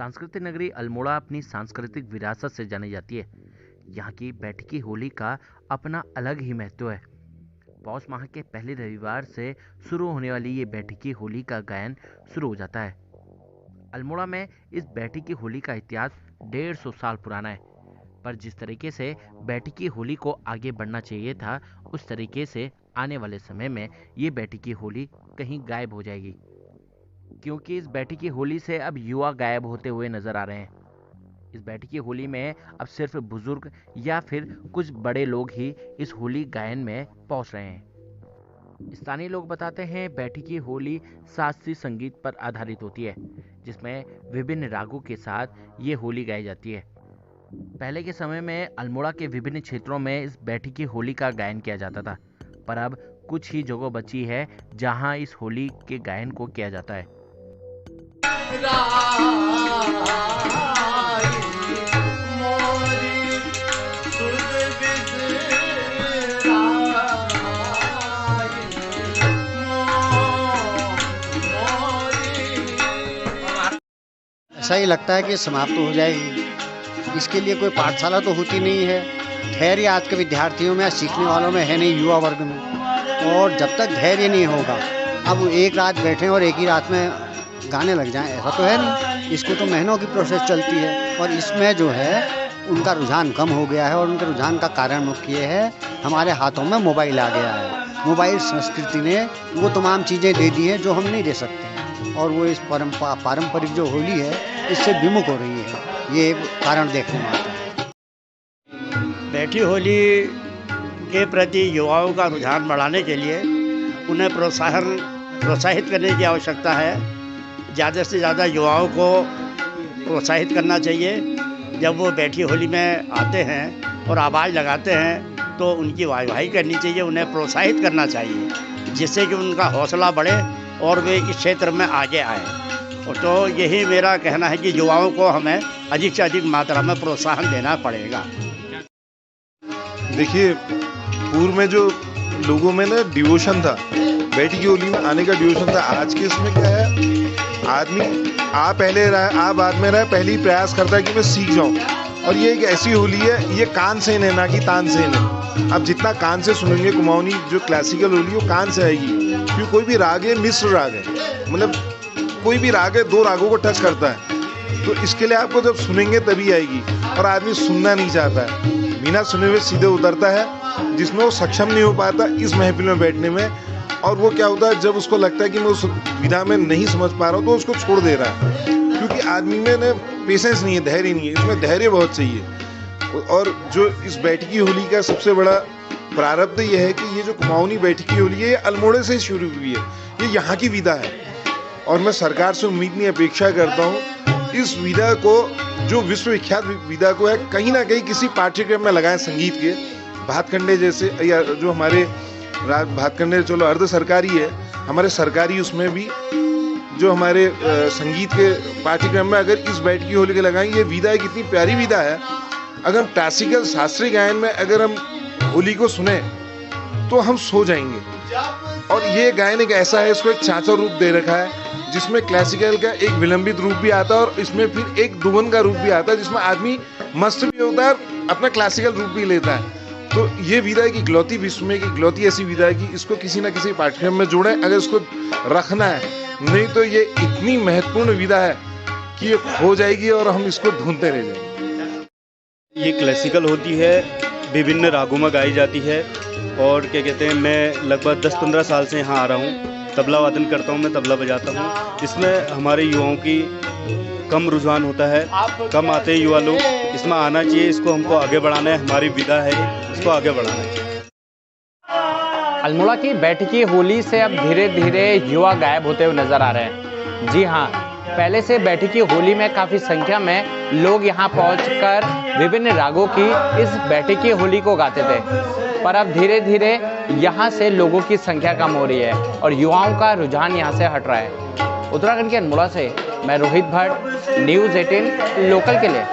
सांस्कृतिक नगरी अल्मोड़ा अपनी सांस्कृतिक विरासत से जानी जाती है। यहाँ की बैठकी होली का अपना अलग ही महत्व है। पौष माह के पहले रविवार से शुरू होने वाली ये बैठकी होली का गायन शुरू हो जाता है। अल्मोड़ा में इस बैठकी होली का इतिहास 150 साल पुराना है, पर जिस तरीके से बैठकी होली को आगे बढ़ना चाहिए था, उस तरीके से आने वाले समय में ये बैठकी होली कहीं गायब हो जाएगी, क्योंकि इस बैठकी होली से अब युवा गायब होते हुए नजर आ रहे हैं। इस बैठकी होली में अब सिर्फ बुजुर्ग या फिर कुछ बड़े लोग ही इस होली गायन में पहुंच रहे हैं। स्थानीय लोग बताते हैं बैठकी होली शास्त्रीय संगीत पर आधारित होती है, जिसमें विभिन्न रागों के साथ ये होली गाई जाती है। पहले के समय में अल्मोड़ा के विभिन्न क्षेत्रों में इस बैठकी होली का गायन किया जाता था, पर अब कुछ ही जगह बची है जहां इस होली के गायन को किया जाता है। ऐसा ही लगता है कि समाप्त हो जाएगी। इसके लिए कोई पाठशाला तो होती नहीं है। धैर्य आज के विद्यार्थियों में, सीखने वालों में है नहीं, युवा वर्ग में। और जब तक धैर्य नहीं होगा, अब एक रात बैठें और एक ही रात में गाने लग जाएं, ऐसा तो है नहीं। इसको तो महीनों की प्रोसेस चलती है और इसमें जो है उनका रुझान कम हो गया है। और उनके रुझान का कारण मुख्य ये है, हमारे हाथों में मोबाइल आ गया है। मोबाइल संस्कृति ने वो तमाम चीज़ें दे दी हैं जो हम नहीं दे सकते, और वो इस पारंपरिक जो होली है इससे विमुख हो रही है। ये कारण देखने में आता है। बैठी होली के प्रति युवाओं का रुझान बढ़ाने के लिए उन्हें प्रोत्साहित करने की आवश्यकता है। ज़्यादा से ज़्यादा युवाओं को प्रोत्साहित करना चाहिए। जब वो बैठी होली में आते हैं और आवाज़ लगाते हैं तो उनकी वाहवाही करनी चाहिए, उन्हें प्रोत्साहित करना चाहिए, जिससे कि उनका हौसला बढ़े और वे इस क्षेत्र में आगे आए। और तो यही मेरा कहना है कि युवाओं को हमें अधिक से अधिक मात्रा में प्रोत्साहन देना पड़ेगा। देखिए, पूर्व में जो लोगों में ना डिवोशन था, बैठकी होली में आने का डिवोशन था। आज के इसमें क्या है, आदमी पहले रहा, बाद में रहा, पहले ही प्रयास करता है कि मैं सीख जाऊं। और ये एक ऐसी होली है, ये कान से है ना कि तान से है। अब जितना कान से सुनेंगे कुमाऊनी जो क्लासिकल होली, वो कान से आएगी, क्योंकि कोई भी राग है मिश्र राग है, मतलब कोई भी राग है 2 रागों को टच करता है। तो इसके लिए आपको जब सुनेंगे तभी आएगी। और आदमी सुनना नहीं चाहता है, बिना सुने हुए सीधे उतरता है, जिसमें वो सक्षम नहीं हो पाता इस महफिल में बैठने में। और वो क्या होता है, जब उसको लगता है कि मैं उस विधा में नहीं समझ पा रहा हूँ, तो उसको छोड़ दे रहा है, क्योंकि आदमी में ना पेशेंस नहीं है, धैर्य नहीं है। इसमें धैर्य बहुत चाहिए। और जो इस बैठकी होली का सबसे बड़ा प्रारब्ध ये है कि ये जो कुमाऊनी बैठकी होली है, ये अल्मोड़े से शुरू हुई है, ये यहाँ की विधा है। और मैं सरकार से उम्मीद नहीं, अपेक्षा करता हूँ इस विधा को, जो विश्वविख्यात विधा को है, कहीं ना कहीं किसी पाठ्यक्रम में लगाएं। संगीत के भातखंडे जैसे, या जो हमारे भातखंडे चलो अर्ध सरकारी है, हमारे सरकारी उसमें भी जो हमारे संगीत के पाठ्यक्रम में अगर इस बैठकी होली के लगाएंगे। ये विधा एक इतनी प्यारी विधा है। अगर हम क्लासिकल शास्त्रीय गायन में अगर हम होली को सुने तो हम सो जाएंगे। और ये गायन एक ऐसा है, इसको एक चाचा रूप दे रखा है, जिसमें क्लासिकल का एक विलंबित रूप भी आता है और इसमें फिर एक दुगन का रूप भी आता है, जिसमें आदमी मस्त भी होता है और अपना क्लासिकल रूप भी लेता है। तो ये विधा की इकलौती विश्व में की इकलौती ऐसी विधा है कि इसको किसी ना किसी पाठ्यक्रम में जोड़ें अगर इसको रखना है। नहीं तो ये इतनी महत्वपूर्ण विधा है कि ये खो जाएगी और हम इसको ढूंढते रह जाएंगे। ये क्लासिकल होती है, विभिन्न रागों में गाई जाती है। और क्या कहते हैं, मैं लगभग 10-15 साल से यहाँ आ रहा हूँ, तबला वादन करता हूँ, मैं तबला बजाता हूँ। इसमें हमारे युवाओं की कम रुझान होता है, कम आते हैं युवा लोग। इसमें आना चाहिए, इसको हमको आगे बढ़ाना है, हमारी विधा है, इसको आगे बढ़ाना है। अल्मोड़ा की बैठकी होली से अब धीरे धीरे युवा गायब होते हुए नजर आ रहे हैं। जी हाँ, पहले से बैठकी होली में काफ़ी संख्या में लोग यहाँ पहुंचकर विभिन्न रागों की इस बैठकी होली को गाते थे, पर अब धीरे धीरे यहाँ से लोगों की संख्या कम हो रही है और युवाओं का रुझान यहाँ से हट रहा है। उत्तराखंड के अल्मोड़ा से मैं रोहित भट्ट, न्यूज़ 18 लोकल के लिए।